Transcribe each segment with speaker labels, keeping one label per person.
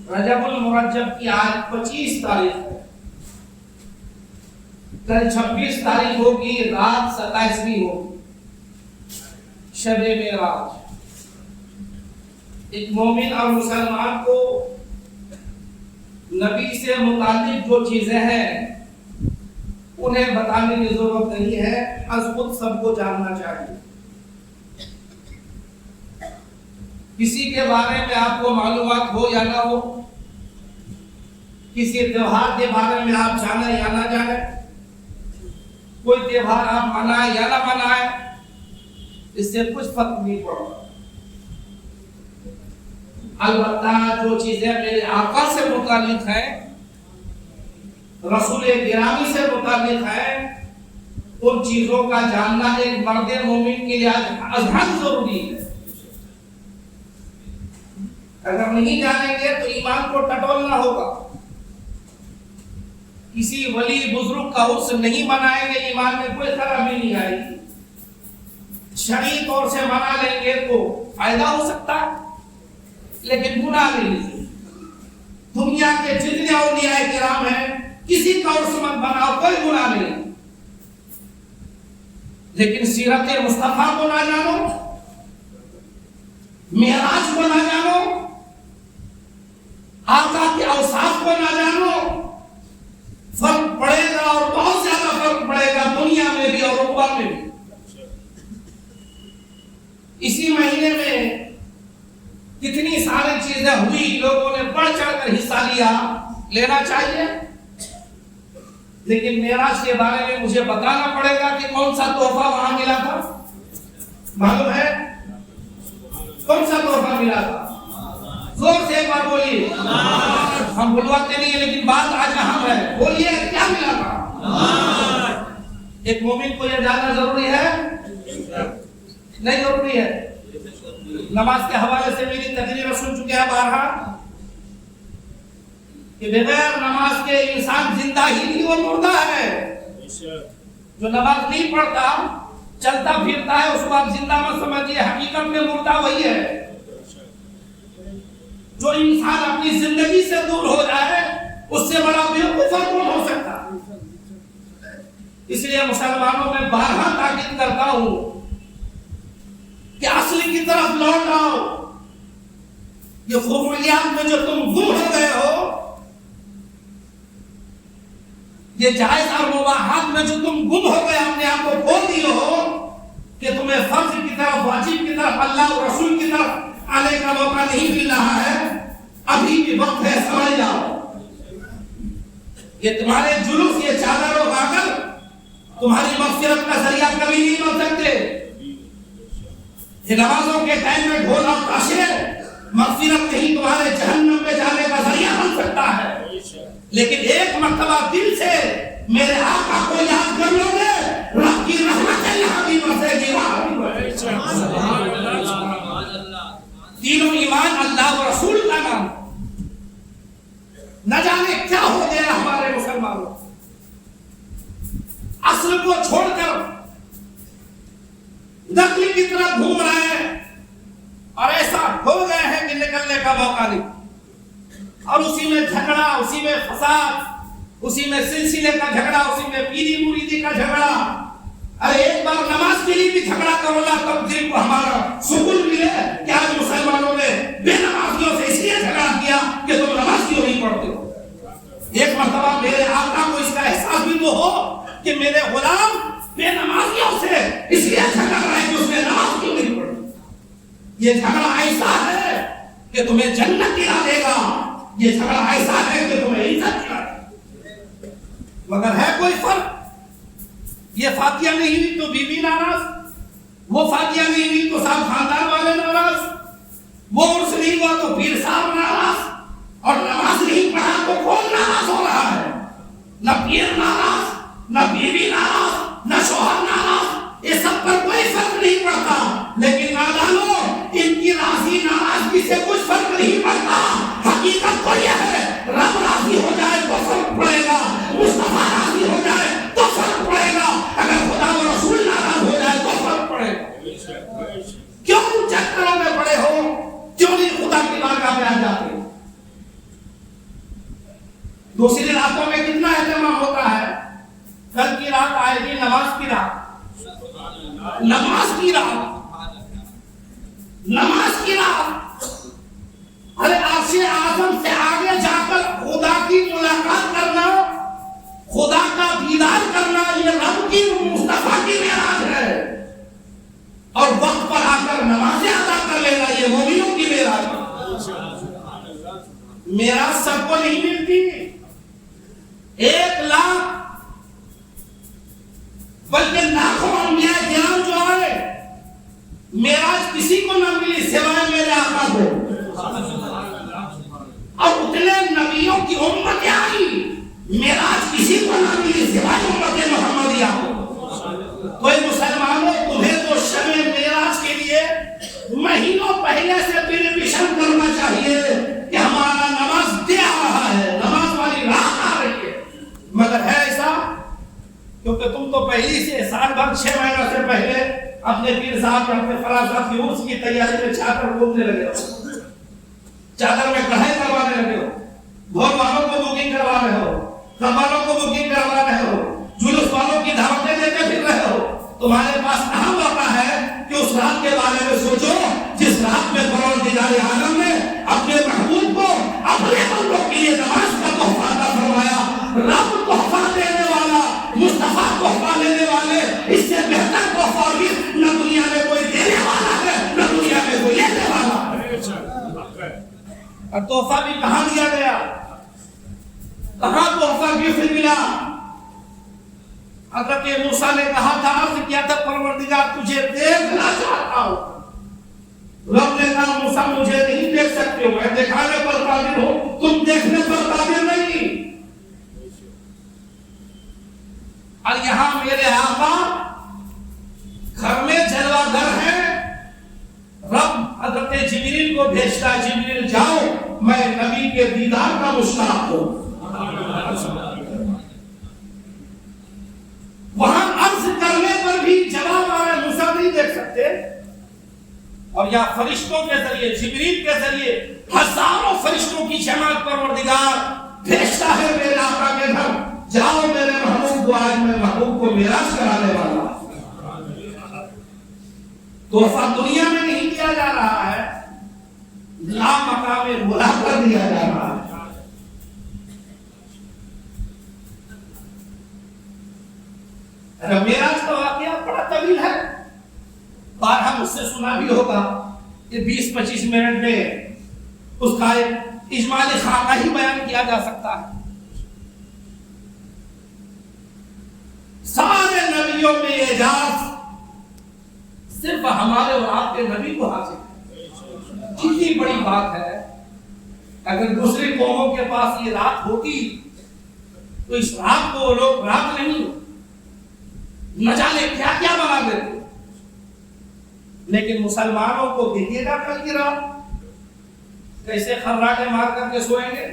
Speaker 1: رجب المرجب کی آج 25 تاریخ ہے، کل 26 تاریخ ہوگی، رات 27ویں ہوگی، شب معراج۔ ایک مومن اور مسلمان کو نبی سے متعلق جو چیزیں ہیں انہیں بتانے کی ضرورت نہیں ہے، از خود سب کو جاننا چاہیے۔ کسی کے بارے میں آپ کو معلومات ہو یا نہ ہو، کسی تہوار کے بارے میں آپ جانیں یا نہ جانیں، کوئی تہوار آپ منائیں یا نہ منائیں، اس سے کچھ فرق نہیں پڑتا۔ البتہ جو چیزیں میرے آقا سے متعلق ہیں، رسول گرامی سے متعلق ہیں، ان چیزوں کا جاننا ایک مرد مومن کے لیے از حد ضروری ہے۔ اگر نہیں جانیں گے تو ایمان کو ٹٹولنا ہوگا۔ کسی ولی بزرگ کا عرس نہیں منائیں گے، ایمان میں کوئی خرابی نہیں آئے گی۔ شرعی طور سے منا لیں گے تو فائدہ ہو سکتا ہے، لیکن گناہ نہیں۔ دنیا کے جتنے اولیاء کرام ہیں، کسی کا عرس مت بناؤ، کوئی گناہ نہیں، لیکن سیرت مصطفیٰ کو نہ جانو، معراج کو نہ جانو، آقا کے اوصاف کو نہ جانو، فرق پڑے گا، اور بہت زیادہ فرق پڑے گا، دنیا میں بھی اور عقبہ میں بھی۔ اسی مہینے میں کتنی ساری چیزیں ہوئی، لوگوں نے بڑھ چڑھ کر حصہ لینا چاہیے، لیکن معراج کے بارے میں مجھے بتانا پڑے گا کہ کون سا تحفہ وہاں ملا تھا۔ معلوم ہے کون سا تحفہ ملا تھا؟ زور سے ایک بار بولیے۔ ہم بلواتے نہیں ہیں، لیکن بات آج اہم ہے، بولیے کیا ملا تھا؟ ایک مومن کو یہ جاننا ضروری ہے، نہیں ضروری ہے؟ نماز کے حوالے سے میری تقریر سن چکے ہیں بارہا کہ بغیر نماز کے انسان زندہ ہی نہیں، وہ مردہ ہے۔ جو نماز نہیں پڑھتا، چلتا پھرتا ہے، اس کو آپ زندہ مت سمجھیے، حقیقت میں مردہ وہی ہے۔ جو انسان اپنی زندگی سے دور ہو جائے، اس سے بڑا بیوقوف کون ہو سکتا؟ اس لیے مسلمانوں میں بارہا تاکید کرتا ہوں کہ اصل کی طرف لوٹ آؤ۔ یہ خفیات میں جو تم گم ہو گئے ہو، یہ جائز اور مباحات میں جو تم گم ہو گئے، اپنے آپ کو کھو دیے ہو کہ تمہیں فرض کی طرف، واجب کی طرف، اللہ اور رسول کی طرف آنے کا موقع نہیں مل رہا ہے، ابھی بھی وقت ہے، سمجھ جاؤ۔ یہ تمہارے جلوس، یہ چادر و غاغر تمہاری مغفرت کا ذریعہ کبھی نہیں بن سکتے۔ یہ نمازوں کے ٹائم میں ڈھول اور تاشے مغفرت نہیں، تمہارے جہنم میں جانے کا ذریعہ بن سکتا ہے، لیکن ایک مرتبہ دل سے میرے آقا کو یاد کر لو گے، رب کی رحمت یہاں بھی برسے گی، وہاں بھی برسے گی۔ دین و ایمان اللہ و رسول کا نام، نہ جانے کیا ہو گیا ہمارے مسلمانوں، اصل کو چھوڑ کر نقل کی طرف گھوم رہے ہیں، اور ایسا ہو گئے ہیں کہ نکلنے کا موقع نہیں، اور اسی میں جھگڑا، اسی میں فساد، اسی میں سلسلے کا جھگڑا، اسی میں پیری مریدی کا جھگڑا۔ ارے ایک بار نماز کے لیے بھی جھگڑا کرو نا، تب دل کو ہمارا سکون ملے کہ آج مسلمانوں نے بے نمازیوں سے اس لیے جھگڑا کیا کہ تم نماز کیوں نہیں پڑھتے ہو۔ ایک مرتبہ میرے آقا کو اس کا احساس بھی تو ہو کہ میرے غلام بے نمازیوں سے اس لیے جھگڑ رہے ہیں کہ اس نے نماز کیوں نہیں پڑھی۔ یہ جھگڑا ایسا ہے کہ تمہیں جنت دلا دے گا، یہ جھگڑا ایسا ہے کہ تمہیں عزت دلا دے گا۔ مگر ہے کوئی فرق؟ یہ فاتحہ نہیں ہوئی تو بیوی ناراض، وہ فاتحہ نہیں ہوئی تو صاحب خاندان والے ناراض، وہ عرس نہیں ہوا تو پیر صاحب ناراض، اور نماز نہیں پڑھا تو کون ناراض ہو رہا ہے؟ نہ پیر ناراض، نہ بیوی ناراض، نہ شوہر ناراض، یہ سب پر کوئی فرق نہیں پڑتا، لیکن نادانو ان کی راضی ناراضگی سے کچھ فرق نہیں پڑتا۔ حقیقت تو یہ ہے، رب راضی ہو جائے تو فرق پڑے گا، مصطفیٰ راضی ہو جائے تو فرق پڑے گا، اگر خدا و رسول ناراض ہو جائے تو فرق پڑے گا۔ کیوں چکروں میں پڑے ہو؟ کیوں نہیں خدا کی بارگاہ میں آ جاتے؟ دوسری راتوں میں کتنا اہتمام ہوتا ہے؟ کل کی رات آئے گی نماز کی رات، نماز کی رات، نماز کی رات، ارے عرش اعظم سے آگے جا کر خدا کی ملاقات کرنا، خدا کا دیدار کرنا، یہ رب کی مصطفیٰ کی معراج ہے، اور وقت پر آ کر نمازیں ادا کر لینا یہ مومنوں کی معراج ہے۔ معراج سب کو نہیں ملتی، 1,00,000 بلکہ لاکھوں انبیاء کرام جو آئے، معراج کسی کو نہ ملی سوائے میرے آقا کو، اور اتنے نبیوں کی امت آئی، معراج کسی کو نہ ملی سوائے امت محمدیہ کو۔ کوئی مسلمانوں تمہیں تو شب معراج کے لیے مہینوں پہلے سے پریپریشن کرنا چاہیے کہ ہمارا نماز دے آ رہا ہے، نماز والی رات آ رہی ہے، مگر ہے ایسا؟ کیونکہ تم تو پہلی سے سال بھر 6 مہینہ سے پہلے اپنے پیر صاحب اپنے فلاں صاحب کی عرس کی تیاری میں چادر گھومنے لگے ہو، چادر میں کڑھائی کروانے لگے ہو، بھور والوں کو بکنگ کروا رہے ہو، کم والوں کو بکنگ کروا رہے ہو، جلوس والوں کی دعوتیں دے کے پھر رہے ہو۔ تمہارے پاس کہاں موقع ہے کہ اس رات کے بارے میں سوچو جس رات میں پروردگار عالم نے اپنے محبوب کو اپنے بندوں کے لیے نماز کا تحفہ عطا فرمایا۔ رب تحفہ دینے والا، مصطفیٰ تحفہ لینے والے، اس سے بہتر تحفہ بھی نہ دنیا میں کوئی دینے والا ہے نہ دنیا میں کوئی لینے والا ہے۔ اور تحفہ بھی کہاں دیا گیا؟ کہاں تحفہ گفٹ ملا؟ حضرت موسیٰ نے کہا تھا، عرض کیا تھا پروردگار تجھے دیکھنا چاہتا ہوں۔ رب نے کہا موسیٰ مجھے نہیں دیکھ سکتے ہو، میں دکھانے پر قادر ہوں، تم دیکھنے پر قادر نہیں۔ اور یہاں میرے آقا گھر میں جلوہ گر ہے، رب حضرت جبریل کو بھیجتا ہے، جبریل جاؤ میں نبی کے دیدار کا مشتاق ہوں۔ وہاں عرض کرنے پر بھی جواب آ رہا ہے، موسیٰ نہیں دیکھ سکتے، اور یا فرشتوں کے ذریعے، جبریل کے ذریعے ہزاروں فرشتوں کی جماعت پروردگار بھیجتا ہے میرے آقا کے گھر، جاؤ میرے محبوب کو، آج میں محبوب کو معراج کرانے والا۔ تحفہ دنیا میں نہیں دیا جا رہا ہے، لا مقام بلا کر دیا جا رہا ہے۔ معراج کا واقعہ بڑا طویل ہے، بارہا مجھ سے سنا بھی ہوگا، یہ 20-25 منٹ میں اس کا ایک اجمالی خاکہ ہی بیان کیا جا سکتا ہے۔ سارے نبیوں میں اعجاز صرف ہمارے اور آپ کے نبی کو حاصل ہے۔ کتنی بڑی بات ہے، اگر دوسری قوموں کے پاس یہ رات ہوتی تو اس رات کو وہ لوگ رات نہیں نہ جانے کیا کیا بنا دیتے، لیکن مسلمانوں کو دیکھیے گا کل کی رات کیسے خراٹے مار کر کے سوئیں گے۔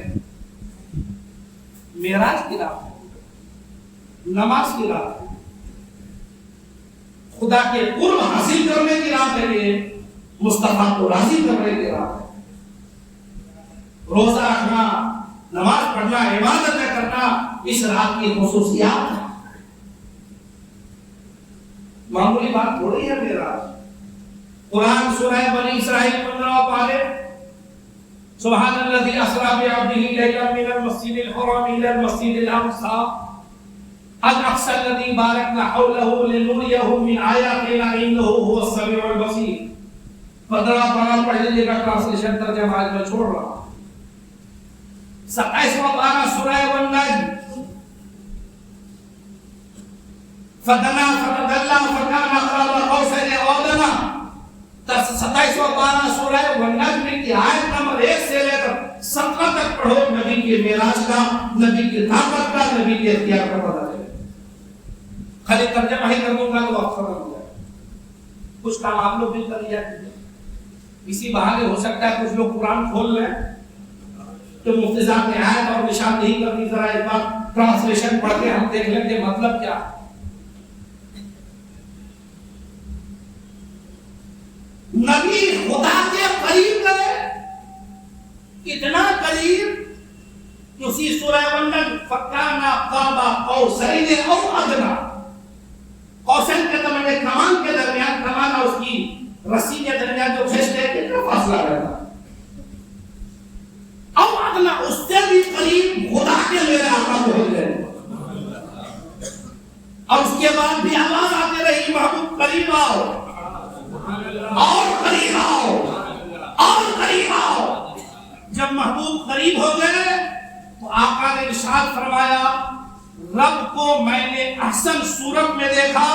Speaker 1: معراج کی رات ہے، نماز کی رات ہے، خدا کے قرب حاصل کرنے کی رات ہے، یہ مصطفیٰ کو راضی کرنے کی رات ہے۔ روزہ رکھنا، نماز پڑھنا، عبادتیں کرنا اس رات کی خصوصیات ہے، معمولی بات تھوڑی ہے۔ میرا قرآن سورہ بنی اسرائیل 15 پارے، سبحان الذی اسری بعبدہ لیلا من المسجد الحرام الی المسجد الاقصی الاقصی الذی بارکنا حولہ لنریہ من آیاتنا انہ هو السمیع البصیر۔ 15 پارہ پڑھ لیجیے گا، ٹرانسلیشن ترجمہ آج میں چھوڑ رہا ہوں۔ 27واں پارہ سورہ النجم، فدنا فتدلا فکان قاب قوسین او ادنی۔ 27واں پارہ سورہ النجم کی آیت نمبر 1 سے لے کر 17 تک پڑھو، نبی کے معراج کا، نبی کی طاقت کا، نبی کے اختیار کا پتہ چلے۔ خالی ترجمہ ہی کر دوں گا تو وقت ختم ہو جائے، کچھ کام آپ لوگ بھی کر لیا کیجیے۔ اسی بہانے ہو سکتا ہے کچھ لوگ قرآن کھول لیں تو مفتی صاحب نے آیت اور نشاندہی کرنی، ذرا ایک بار ٹرانسلیشن پڑھ کے ہم دیکھ لیں کہ مطلب کیا ہے۔ نبی خدا کے قریب گئے، اتنا قریب کہ اسی سورہ والنجم فکانا قاب قوسین او ادنی، قوسین کے درمیان کمان کے درمیان، کمان اور اس کی رسی کے درمیان جو کھینچتے ہیں کتنا فاصلہ رہتا، او ادنی اس سے بھی قریب خدا کے میرے آقا پہنچ گئے. اور اس کے بعد بھی آواز آتی رہی محبوب قریب آؤ اور قریب آؤ اور قریب آؤ. جب محبوب قریب ہو گئے تو آقا نے ارشاد فرمایا رب کو میں نے احسن صورت میں دیکھا،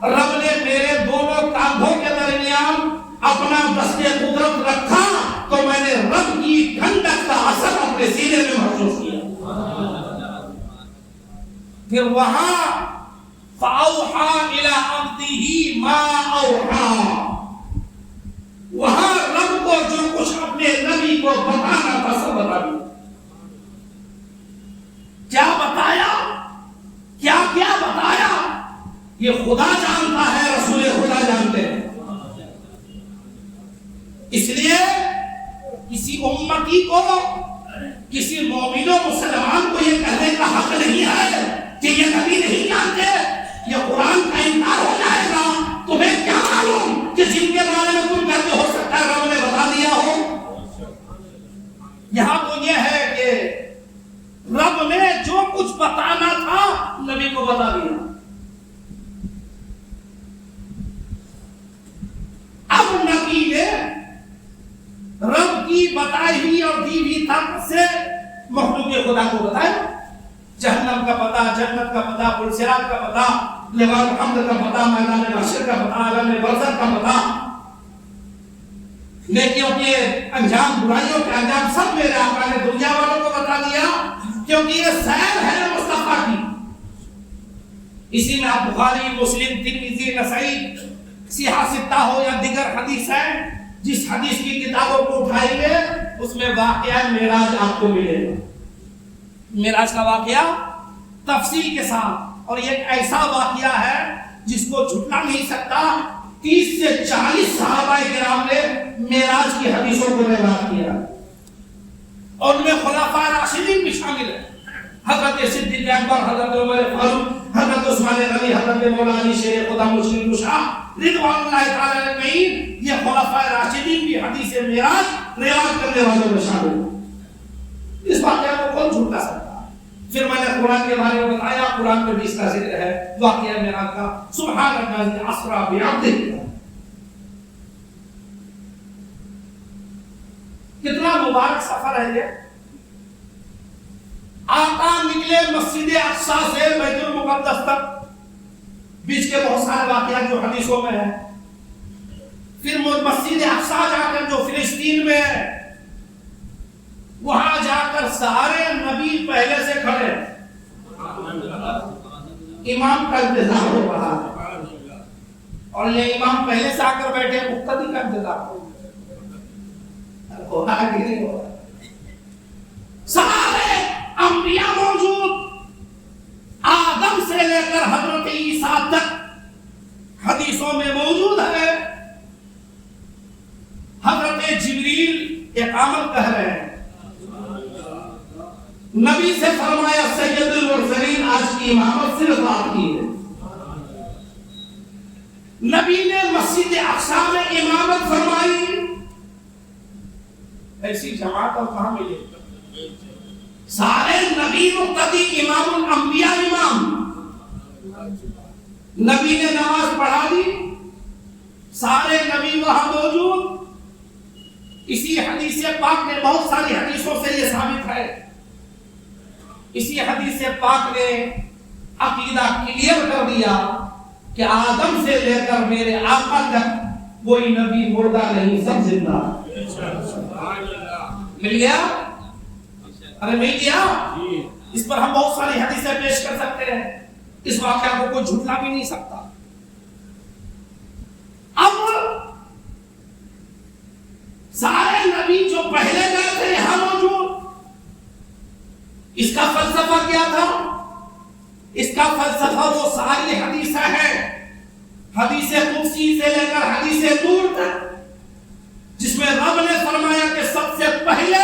Speaker 1: رب نے میرے دونوں کاندھوں کے درمیان اپنا دست قدرت رکھا تو میں نے رب کی ٹھنڈک کا اثر اپنے سینے میں محسوس کیا. پھر وہاں فَأَوْحَى إِلَىٰ عَبْدِهِ مَا أَوْحَىٰ، وہاں رب کو جو کچھ اپنے نبی کو بتانا تھا سب بتا دیا. کیا بتایا، کیا کیا بتایا یہ خدا جانتا ہے، رسول خدا جانتے ہیں. اس لیے کسی امتی کو، کسی مومن و مسلمان کو یہ کہنے کا حق نہیں ہے کہ یہ نبی نہیں جانتے، یہ قرآن کا انکار ہو جائے گا. تمہیں کیا معلوم کہ جن کے بارے میں تم کہتے ہو سکتا ہے رب نے بتا دیا ہو. یہاں تو یہ ہے کہ رب نے جو کچھ بتانا تھا نبی کو بتا دیا. اب نبی نے رب کی بتائی ہوئی اور دی ہوئی طاقت سے مخلوق خدا کو بتایا. جہنم کا پتہ، جنت کا پتہ، پلسرات کا پتہ، لیوان حمد کا پتہ، میدان محشر کا پتہ، عالم برزخ کا پتہ، نیکیوں کے انجام، برائیوں کے انجام سب میرے آقا نے دنیا والوں کو بتا دیا، کیونکہ یہ سیر ہے مصطفیٰ کی. اسی میں آپ بخاری، مسلم، ترمذی، نسائی، سیاہ ستہ ہو یا دیگر حدیث ہے، جس حدیث کی کتابوں کو اٹھائیں گے اس میں واقعہ معراج آپ کو ملے گا. معراج کا واقعہ تفصیل کے ساتھ، اور یہ ایک ایسا واقعہ ہے جس کو جھٹلا نہیں سکتا. 30 سے 40 صحابہ کرام نے معراج کی حدیثوں کو روایت کیا، اور ان میں خلفائے راشدین بھی شامل ہیں. حضرت صدیق اکبر، حضرت عمر فاروق، حضرت عثمان غنی، حضرت مولا علی شیر خدا مشکل کشا رضوان اللہ تعالی اجمعین. یہ خلفائے راشدین بھی حدیث معراج روایت کرنے والوں میں شامل ہیں. اس واقعہ کو کون جھٹلا سکتا؟ پھر میں نے قرآن کے بارے میں بتایا، قرآن میں بھی اس کا ذکر ہے واقعہ معراج کا. سبحان الذی اسری بعبدہ، کتنا مبارک سفر ہے یہ. آقا نکلے مسجد اقصی سے بیت المقدس تک، بیچ کے بہت سارے واقعات جو حدیثوں میں ہیں. پھر مسجد اقصی جا کر جو فلسطین میں ہے، وہاں جا کر سارے نبی پہلے سے کھڑے، امام کا انتظار ہو رہا ہے، اور یہ امام پہلے سے آ کر بیٹھے، مقتدی کا انتظار ہو رہا ہے. سارے انبیاء موجود، آدم سے لے کر حضرت عیسیٰ تک حدیثوں میں موجود ہے. حضرت جبریل ایک عمل کہہ رہے ہیں، نبی سے فرمایا سید المرسلین آج کی امامت صرف آپ کی ہے. نبی نے مسجد اقصی میں امامت فرمائی. ایسی جماعت اور کہاں ملے؟ سارے نبی مقتدی، امام الانبیاء امام. نبی نے نماز پڑھا دی، سارے نبی وہاں موجود. اسی حدیث پاک نے، بہت ساری حدیثوں سے یہ ثابت ہے، اسی حدیث پاک نے عقیدہ کلیئر کر دیا کہ آدم سے لے کر میرے آقا تک کوئی نبی مردہ نہیں، سب زندہ. مل گیا؟ ارے مل گیا. اس پر ہم بہت ساری حدیثیں پیش کر سکتے ہیں، اس واقعہ کو کوئی جھٹلا بھی نہیں سکتا. اب سارے نبی جو پہلے گئے تھے یہاں موجود. اس کا فلسفہ کیا تھا؟ اس کا فلسفہ وہ ساری حدیثیں ہیں، حدیث قدسی سے لے کر حدیث نور تک، جس میں رب نے فرمایا کہ سب سے پہلے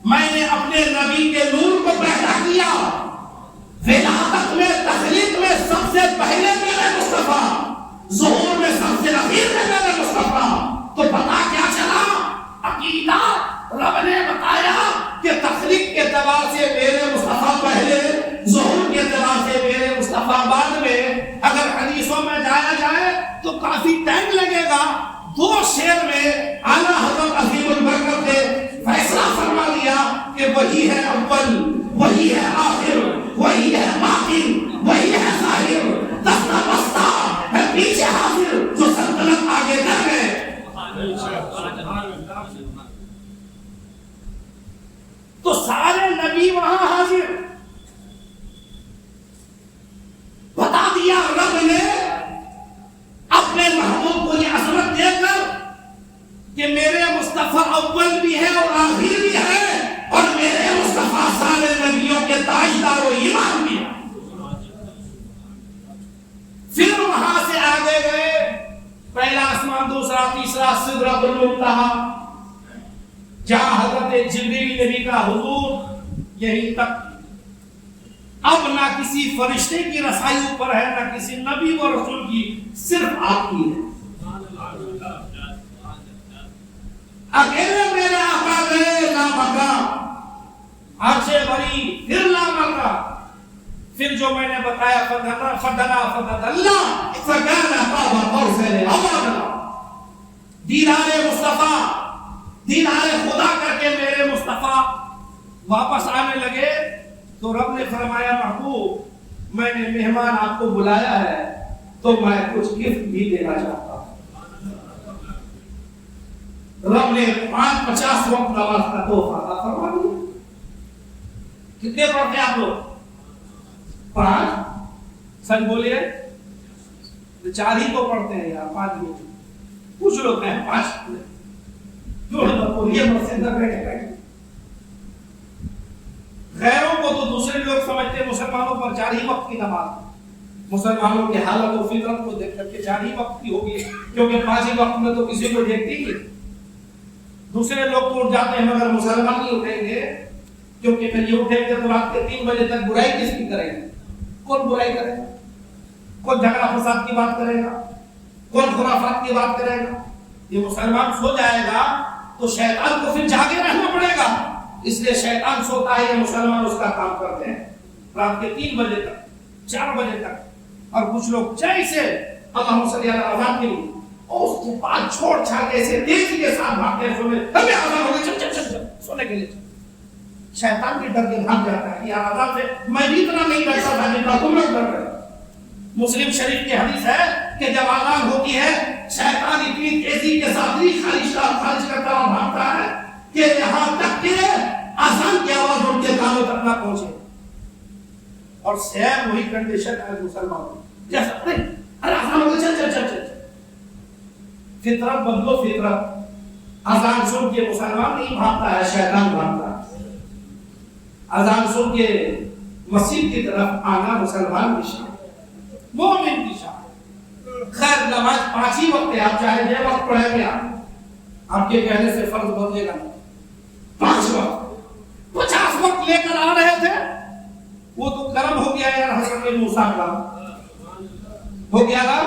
Speaker 1: میں نے اپنے نبی کے نور عقیدہ رب نے بتایا کہ تخلیق کے اعتبار سے میرے مصطفیٰ پہلے، ظہور کے اعتبار سے میرے مصطفیٰ بعد میں، اگر حدیثوں میں جایا جائے تو کافی ٹائم لگے گا۔ 2 شعر میں اعلیٰ حضرت عظیم البرکت نے فیصلہ فرما دیا کہ وہی ہے اول، وہی ہے آخر، وہی ہے باقی، وہی ہے ظاہر، دستہ بستہ ہے پیچھے حاضر، جو سلطنت آگے کر گئے۔ تو سارے نبی وہاں حاضر، بتا دیا رب نے اپنے محبوب کو یہ عظمت دے کر کہ میرے مصطفیٰ اول بھی ہے اور آخر بھی ہے، اور میرے مصطفیٰ سارے نبیوں کے تاجدار و امام بھی ہے۔ پھر وہاں سے آگے گئے، پہلا آسمان، دوسرا، تیسرا، سدرۃ المنتہا، جہاں حضرت جبریل نبی کا حضور، یہیں تک۔ اب نہ کسی فرشتے کی رسائی اوپر ہے، نہ کسی نبی و رسول کی، صرف آپ کی ہے۔ اکیلے میرے آقا گئے لامکہ، عرش بری، پھر لامکہ، پھر جو میں نے بتایا فدنا اللہ فکان قاب قوسین او ادنی، دیدار مصطفیٰ، دیدار خدا کر کے میرے مصطفیٰ واپس آنے لگے تو رب نے فرمایا محبوب میں نے مہمان آپ کو بلایا ہے تو میں کچھ گفٹ بھی دینا چاہتا ہوں۔ رب نے 50 وقت نماز کا تحفہ عطا فرما دیا۔ کتنے پڑھتے ہیں آپ لوگ؟ 5 سچ بولیے، 4 ہی تو پڑھتے ہیں یار، 5 نہیں، کچھ لوگ ہیں 5 غیروں کو تو دوسرے لوگ سمجھتے ہیں مسلمانوں پر 4 ہی وقت کی نماز، مسلمانوں کی حالت و فطرت کو دیکھ کر کے 4 ہی وقت کی ہوگی، کیونکہ 5 ہی وقت میں تو کسی کو دیکھتی ہی۔ دوسرے لوگ تو اٹھ جاتے ہیں مگر مسلمان نہیں اٹھیں گے، کیونکہ پھر یہ اٹھیں گے تو رات کے 3 بجے تک برائی کس کی کریں گے؟ کون برائی کرے گا؟ کون جھگڑا فساد کی بات کرے گا؟ کون خرافات کی بات کرے گا؟ یہ مسلمان سو جائے گا تو شیطان کو پھر جاگے رہنا پڑے گا، اس لیے شیطان سوتا ہے، یہ مسلمان اس کا کام کرتے ہیں رات کے 3 بجے تک، 4 بجے تک، اور کچھ لوگ چین سے اللہم صلی علی اذان کے لیے اور اس کے بعد چھوڑ چھاڑ کے ایسے تیزی کے ساتھ بھاگتے ہیں سونے، ہمیں اذان ہو گئی، چل سونے کے لیے۔ شیطان بھی ڈر کے بھاگ جاتا ہے کہ یار اذان سے میں بھی اتنا نہیں ڈرتا تھا جتنا تم لوگ ڈر رہے۔ مسلم شریف کی حدیث ہے کہ جب اذان ہوتی ہے شیطان اتنی تیزی کے ساتھ خارج کرتا ہوا بھاگتا ہے کہ یہاں تک کہ اذان کی آواز ان کے کانوں تک نہ پہنچے۔ اور سیم وہی کنڈیشن ہے مسلمانوں جیسا ارے اذان ہو گئی، چل فطرت بدلو، فطرت۔ اذان سن کے مسلمان نہیں بھاگتا ہے، شیطان بھاگتا ہے۔ اذان سن کے مسجد کی طرف آنا مسلمان کی شان، مومن کی شان۔ خیر نماز 5 ہی وقت ہے، آپ چاہے یہ وقت پڑھیں گے، آپ کے کہنے سے فرض بدلے گا۔ 5 وقت 50 وقت لے کر آ رہے تھے، وہ تو کرم ہو گیا یار حضرت موسیٰ کا، ہو گیا نا،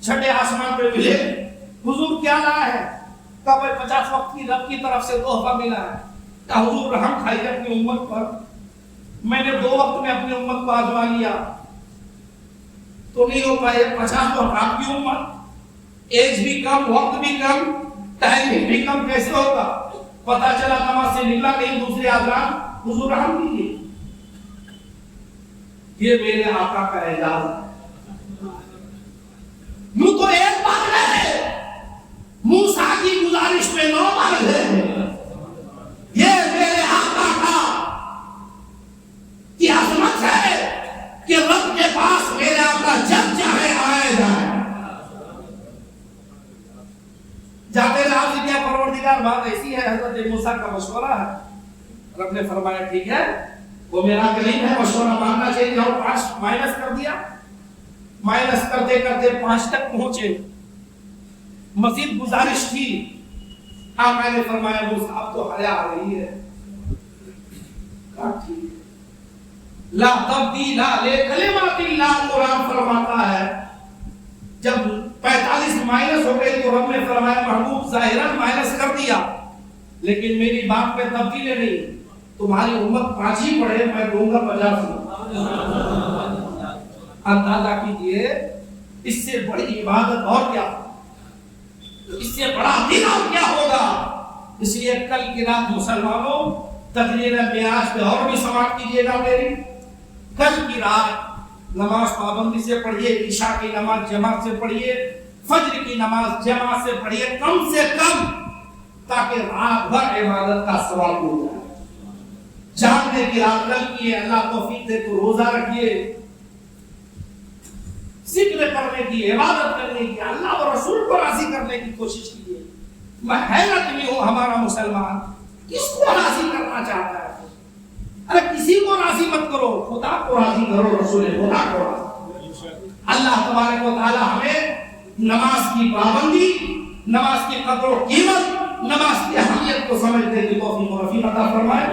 Speaker 1: چھٹے آسمان پہ ملے، حضور کیا لایا ہے؟ کہا بھائی 50 وقت کی رب کی طرف سے تحفہ ملا ہے۔ کہا حضور رحم کھائیے اپنی امت پر، میں نے 2 وقت میں اپنی امت کو آزما لیا تو نہیں ہو پائے، 50 وقت آپ کی امت، ایج بھی کم، وقت بھی کم، ٹائم بھی کم، کیسے ہوگا؟ پتا چلا نماز سے نکلا کہیں دوسرے آزان، حضور رحم کیجیے۔ یہ میرے آقا کا اعزاز ہے۔ یوں تو ایک بار ہے، موسیٰ کی گزارش میں 9 بار ہے۔ یہ میرے آقا کا کی عظمت ہے کہ رب کے پاس میرے آقا جب چاہے آئے جائے۔ جاتے رہا کیا پروردگار، بات ایسی ہے، حضرت موسیٰ کا مشورہ ہے۔ رب نے فرمایا ٹھیک ہے، وہ میرا کلیم ہے، مشورہ ماننا چاہیے، اور 5 مائنس کر دیا۔ مائنس کرتے کرتے 5 تک پہنچے، مزید گزارش تھی۔ میں نے فرمایا موسیٰ اب تو حیا آ رہی ہے، لا تبدیل لکلمات اللہ، قرآن فرماتا ہے جب 45 مائنس ہو گئی تو رب نے فرمایا محبوب ظاہراً مائنس کر دیا لیکن میری بات پہ تبدیلی نہیں، تمہاری امت 5 ہی پڑھے میں دوں گا 50۔ اندازہ کیجئے اس سے بڑی عبادت اور کیا، اس سے بڑا دن اور کیا ہوگا۔ اس لیے کل کی رات مسلمانوں تقریر معراج پہ اور بھی سماعت کیجیے گا میری۔ کل کی رات نماز پابندی سے پڑھیے، عشاء کی نماز جماعت سے پڑھیے، فجر کی نماز جماعت سے پڑھیے کم سے کم، تاکہ رات بھر عبادت کا ثواب ہو جائے۔ جاگنے کی رات کل کی ہے، اللہ توفیق دے تو روزہ رکھیے، ذکر کرنے کی، عبادت کرنے کی، اللہ اور رسول کو راضی کرنے کی کوشش کیجیے۔ میں حیرت میں ہوں ہمارا مسلمان کس کو راضی کرنا چاہتا ہے؟ ارے کسی کو راضی مت کرو، خدا کو راضی کرو، رسول خدا کو راضی۔ اللہ تبارک و تعالی ہمیں نماز کی پابندی، نماز کی قدر و قیمت، نماز کی اہمیت کو سمجھنے کی توفیق و عطا فرمائے۔